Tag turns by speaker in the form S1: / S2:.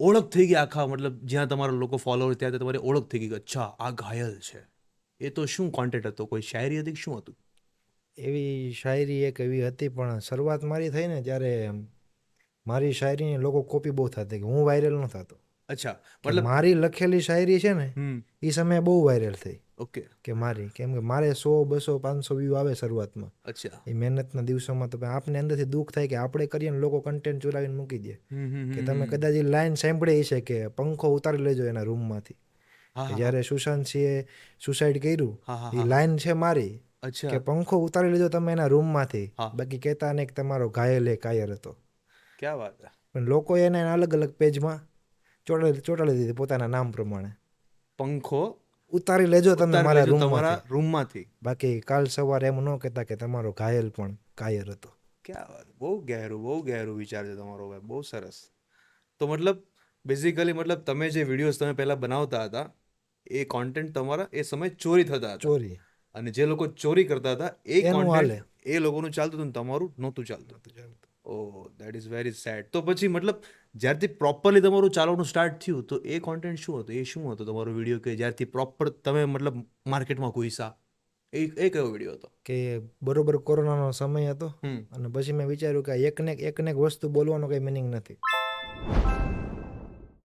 S1: ઓળખ થઈ ગઈ આખા, મતલબ જ્યાં તમારા લોકો ફોલોઅર ત્યાં તમારી ઓળખ થઈ ગઈ કે અચ્છા આ ઘાયલ છે. એ તો શું કોન્ટેન્ટ હતો? કોઈ શાયરી હતી કે શું હતું?
S2: એવી શાયરી એક એવી હતી, પણ શરૂઆત મારી થઈ ને ત્યારે મારી શાયરીની લોકો કોપી બહુ થતી, કે હું વાયરલ ન થતો.
S1: અચ્છા,
S2: કે
S1: મતલબ
S2: મારી લખેલી શાયરી છે ને એ સમયે બહુ વાયરલ થઈ.
S1: ઓકે.
S2: કે મારી, કેમ કે મારે 100, 200, 500 વ્યૂ આવે શરૂઆતમાં.
S1: અચ્છા.
S2: એ મહેનતના દિવસોમાં તો આપને અંદરથી દુઃખ થાય કે આપણે કરીએ ને લોકો કન્ટેન્ટ ચોરાવીને મૂકી દે. કે તમે કદાચ એ લાઈન સાંભળી છે કે પંખો ઉતારી લેજો એના રૂમમાંથી.
S1: હા
S2: કે
S1: હા
S2: જ્યારે સુશાંત સિંહે સુસાઇડ કર્યું,
S1: હા હા
S2: એ
S1: હા.
S2: લાઈન છે મારી,
S1: અચ્છા.
S2: કે પંખો ઉતારી લેજો તમે એના રૂમમાંથી,
S1: હા.
S2: બાકી કહેતા નહીં કે તમારો ઘાયલ એ કાયર હતો.
S1: ક્યાં વાત છે.
S2: પણ લોકોએ એને અલગ અલગ પેજમાં ચોંટાડી દીધી પોતાના નામ પ્રમાણે.
S1: પંખો
S2: ઉતારી લેજો તમે
S1: ઉતારી
S2: મારા
S1: લેજો તમારા
S2: રૂમમાંથી,
S1: રૂમમાંથી.
S2: બાકી કાલ સવારે એમ ન કહેતા કે તમારો ઘાયલ પણ કાયર હતો.
S1: ક્યાં વાત. બહુ ગહેરું વિચાર છે તમારો ભાઈ, બહુ સરસ. તો મતલબ બેઝિકલી મતલબ તમે જે વિડીયોઝ તમે પહેલાં બનાવતા હતા એ કોન્ટેન્ટ તમારા એ સમય ચોરી થતા હતા,
S2: ચોરી
S1: અને જે લોકો ચોરી કરતા હતા એ
S2: એનું
S1: કોન્ટેન્ટ
S2: હાલે.
S1: એ લોકોનું ચાલતું હતું ને તમારું નહોતું ચાલતું. ઓહ, દેટ ઇઝ વેરી સેડ. તો પછી મતલબ જ્યારથી પ્રોપરલી તમારું ચાલવાનું સ્ટાર્ટ થયું તો એ કોન્ટેન્ટ શું હતું? એ શું હતો તમારો વિડીયો કે જ્યારથી પ્રોપર તમે મતલબ માર્કેટમાં ઘૂસ્યા? એ કયો વિડીયો હતો?
S2: કે બરોબર કોરોનાનો સમય હતો, અને પછી મેં વિચાર્યું કે એકને એક વસ્તુ બોલવાનો કંઈ મિનિંગ નથી.